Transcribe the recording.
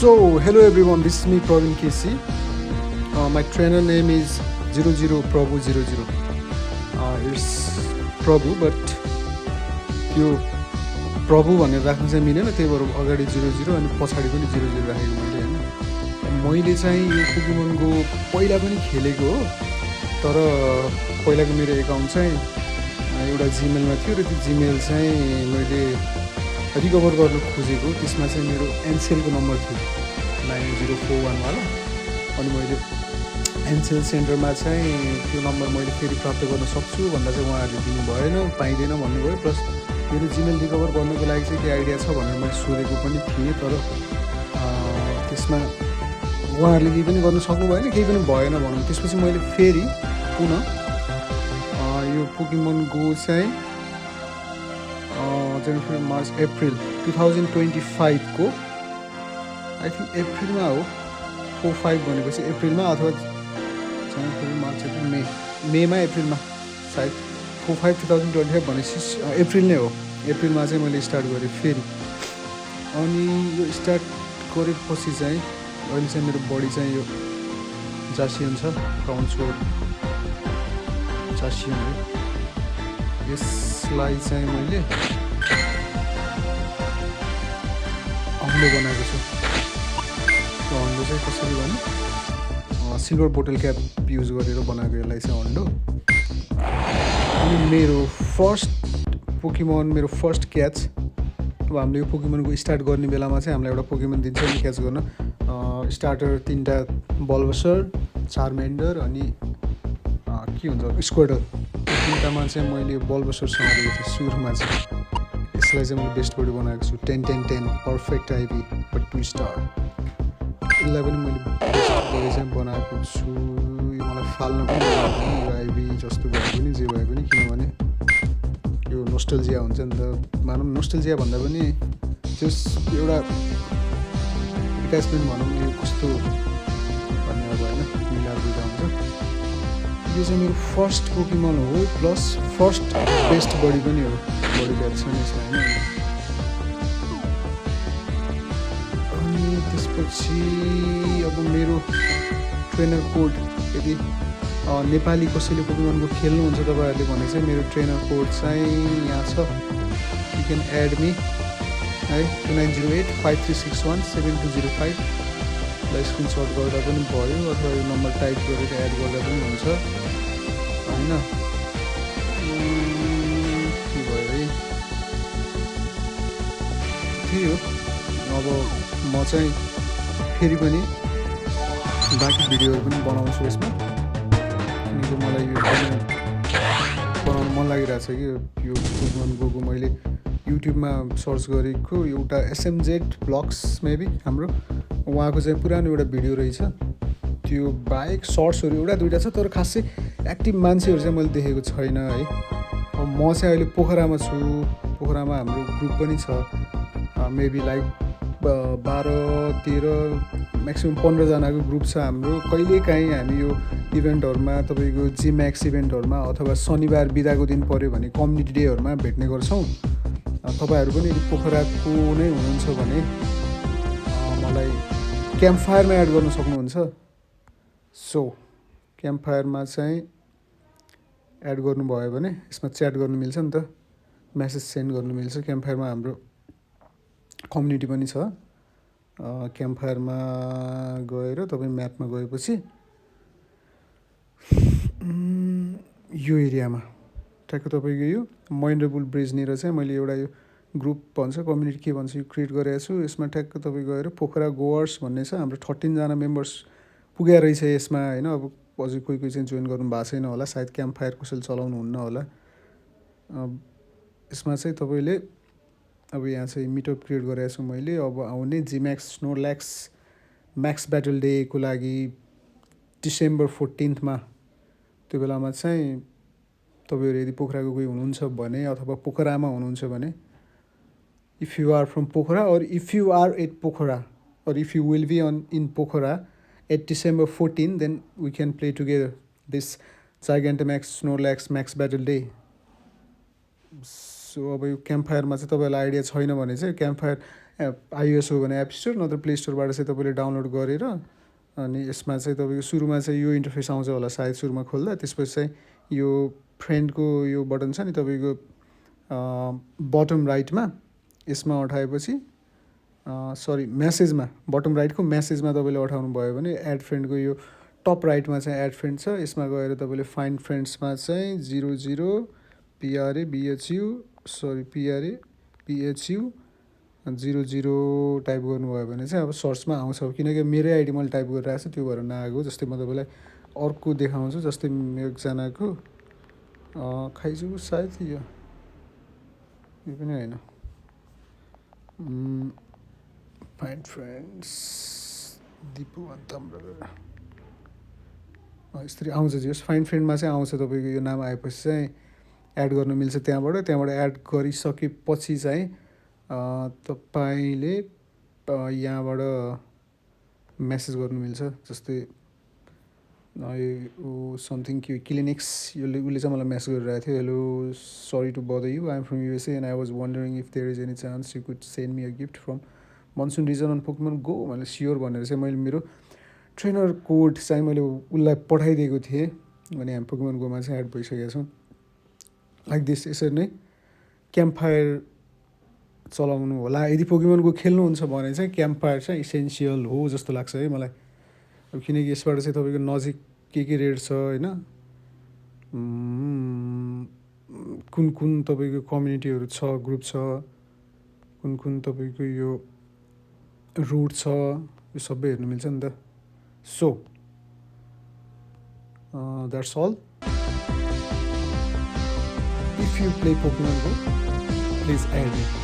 So, hello everyone, this is me Praveen KC. My trainer name is 00 Prabhu 00. It's Prabhu, but यो प्रभु भनेर राख्नु चाहिँ मिलेन, त्यही भएर अगाडि 00 अनि पछाडि पनि 00 राखेको मैले हैन। मैले चाहिँ यो पोकेमन गो पहिला पनि खेलेको हो, तर पहिलाको मेरो एकाउन्ट चाहिँ एउटा जिमेलमा थियो र त्यो जिमेल चाहिँ मैले रिकभर गर्न खोजेको। त्यसमा चाहिँ मेरो एनसेलको नम्बर थियो 9041 वाला। अनि मैले एनसेल सेन्टरमा चाहिँ त्यो नम्बर मैले फेरि प्राप्त गर्न सक्छु भन्दा चाहिँ उहाँहरूले दिनु भएन, पाइँदैन भन्नुभयो। प्लस मेरो जिमेल रिकभर गर्नको लागि चाहिँ के आइडिया छ भनेर मैले सोधेको पनि थिएँ, तर त्यसमा उहाँहरूले केही पनि गर्न सक्नु भएन, केही पनि भएन भनौँ। त्यसपछि मैले फेरि पुनः यो पोकेमन गो चाहिँ जनवरी मार्च अप्रिल 2025 को आई थिङ्क अप्रिलमा हो, 45 भनेपछि अप्रिलमा अथवा जनवरी मार्च अप्रिल मेमा अप्रिलमा सायद 45 2025 भनेपछि अप्रिल नै हो। अप्रिलमा चाहिँ मैले स्टार्ट गरेँ फेरि। अनि यो स्टार्ट गरेपछि चाहिँ अहिले चाहिँ मेरो बडी चाहिँ यो जासियन छ, काउन्सो जासियन हो। यसलाई चाहिँ मैले हन्डो बनाएको छु। त्यो हन्डो चाहिँ कसरी भने सिल्भर बोटल क्याप युज गरेर बनाएको यसलाई चाहिँ हन्डो। अनि मेरो फर्स्ट पोकेमन, मेरो फर्स्ट क्याच, अब हामीले यो पोकेमनको स्टार्ट गर्ने बेलामा चाहिँ हामीलाई एउटा पोकेमन दिन्छ नि क्याच गर्न। स्टार्टर 3टा बल्बसर, चार्मेन्डर अनि के हुन्छ स्क्वाडल। यो 3टामा चाहिँ मैले बल्बसरसँग दिएको थिएँ सुरुमा चाहिँ। यसलाई चाहिँ मैले बेस्ट बडी बनाएको छु, 10-10-10 पर्फेक्ट आइबी बट 2 स्टार। यसलाई पनि मैले बेस्ट बडी चाहिँ बनाएको छु। यो मलाई फाल्न पनि यो आइबी जस्तो भए पनि जे भए पनि, किनभने यो नोस्टल्जिया हुन्छ नि त। भनौँ नोस्टल्जिया भन्दा पनि जस एउटा एट्याचमेन्ट भनौँ, यो कस्तो भन्ने अब होइन, मिलाएर बुझ्दा हुन्छ। यो चाहिँ मेरो फर्स्ट पोकेमन हो, प्लस फर्स्ट बेस्ट बडी पनि हो। बडी ब्याग छ यसमा होइन। अनि त्यसपछि अब मेरो ट्रेनर कोड, यदि नेपाली कसैले पोकेमनको खेल्नुहुन्छ तपाईँहरूले भने चाहिँ मेरो ट्रेनर कोड चाहिँ यहाँ छ। यु क्यान एड मी है 2908-5361-7205 लाई स्क्रिनसट गर्दा पनि भयो, अथवा यो नम्बर टाइप गरेर एड गर्दा पनि हुन्छ होइन। के भयो है, त्यही हो। अब म चाहिँ फेरि पनि बाँकी भिडियोहरू पनि बनाउँछु यसमा, किनकि मलाई यो बनाउनु मन लागिरहेछ कि यो पोकेमन गोको। मैले युट्युबमा सर्च गरेको एउटा SMZ ब्लग्स मेबी हाम्रो, उहाँको चाहिँ पुरानो एउटा भिडियो रहेछ। त्यो बाहेक सर्ट्सहरू एउटा दुइटा छ, तर खासै एक्टिभ मान्छेहरू चाहिँ मैले देखेको छैन है। अब म चाहिँ अहिले पोखरामा छु। पोखरामा हाम्रो ग्रुप पनि छ, मेबी लाइक 12-13 म्याक्सिमम् 15जनाको ग्रुप छ हाम्रो। कहिलेकाहीँ हामी यो इभेन्टहरूमा, तपाईँको जिम्याक्स इभेन्टहरूमा अथवा शनिबार बिदाको दिन पऱ्यो भने कम्युनिटी डेहरूमा भेट्ने गर्छौँ। तपाईँहरू पनि यदि पोखराको नै हुनुहुन्छ भने मलाई क्याम्प फायरमा एड गर्न सक्नुहुन्छ। सो क्याम्प फायरमा चाहिँ एड गर्नुभयो भने यसमा च्याट गर्नु मिल्छ नि त, मेसेज सेन्ड गर्नु मिल्छ। क्याम्प फायरमा हाम्रो कम्युनिटी पनि छ। क्याम्प फायरमा गएर तपाईँ म्यापमा गएपछि यो एरियामा ठ्याक्क तपाईँको यो महेन्द्र पुल ब्रिजनिर चाहिँ मैले एउटा यो ग्रुप भन्छ, कम्युनिटी के भन्छ, यो क्रिएट गरेको छु। यसमा ठ्याक्क तपाईँ गएर पोखरा गोवर्स भन्ने छ, हाम्रो 13जना मेम्बर्स पुगेर रहेछ यसमा होइन। अब अझै कोही कोही चाहिँ जोइन गर्नु भएको छैन होला, सायद क्याम्प फायर कसैले चलाउनु हुन्न होला। यसमा चाहिँ तपाईँले अब यहाँ चाहिँ मिटअप क्रिएट गरेको छु मैले। अब आउने जिम्याक्स स्नोल्याक्स म्याक्स ब्याटल डेको लागि डिसेम्बर 14मा, त्यो बेलामा चाहिँ तपाईँहरू यदि पोखराको कोही हुनुहुन्छ भने अथवा पोखरामा हुनुहुन्छ भने, if you are from Pokhara or if you are at Pokhara or if you will be in Pokhara at December 14, then we can play together this Gigantamax Snorlax Max Battle Day. So अब यो camp फायरमा चाहिँ तपाईँलाई idea छैन भने चाहिँ camp fire iOS हो भने app store नत्र प्ले स्टोरबाट चाहिँ तपाईँले डाउनलोड गरेर अनि यसमा चाहिँ तपाईँको सुरुमा चाहिँ यो इन्टरफेस आउँछ होला सायद सुरुमा खोल्दा। त्यसपछि चाहिँ यो फ्रेन्डको यो बटन छ नि तपाईँको बटम राइटमा, यसमा अठाएपछि सरी म्यासेजमा, बटम राइटको म्यासेजमा तपाईँले अठाउनु भयो भने एड फ्रेन्डको यो टप राइटमा चाहिँ एड फ्रेन्ड छ, यसमा गएर तपाईँले फाइन्ड फ्रेन्ड्समा चाहिँ 00 PRABHU 00 टाइप गर्नुभयो भने चाहिँ अब सर्चमा आउँछ। किनकि मेरै आइडी मैले टाइप गरिरहेको छु त्यो भएर नआएको। जस्तै म तपाईँलाई अर्को देखाउँछु, जस्तै एकजनाको खाइजुको सायद यो पनि होइन, फाइन्ड फ्रेन्ड्स दिपु अन्त यसरी आउँछ। जस फाइन्ड फ्रेन्डमा चाहिँ आउँछ तपाईँको यो नाम आएपछि चाहिँ एड गर्नु मिल्छ त्यहाँबाट एड गरिसकेपछि चाहिँ तपाईँले यहाँबाट मेसेज गर्नु मिल्छ। जस्तै समथिङ के क्लिनिक्स उसले चाहिँ मलाई मेसेज गरिरहेको थियो, hello sorry to bother you, I am from USA and I was wondering if there is any chance you could send me a gift from monsoon region on Pokemon Go भनेर sure भनेर चाहिँ मैले मेरो trainer code चाहिँ मैले उसलाई पठाइदिएको थिएँ। अनि हामी पोकेमन गोमा चाहिँ एड भइसकेका छौँ। लाइक दिस, यसरी नै क्याम्प फायर चलाउनु होला। यदि पोकेमन गो खेल्नुहुन्छ भने चाहिँ क्याम्प फायर चाहिँ इसेन्सियल हो जस्तो लाग्छ है मलाई। अब किनकि यसबाट चाहिँ तपाईँको नजिक के रेड छ होइन, कुन कुन तपाईँको कम्युनिटीहरू छ, ग्रुप छ, कुन तपाईँको यो रुट छ, यो सबै हेर्नु मिल्छ नि त। So that's all. If you play Pokemon Go please add me.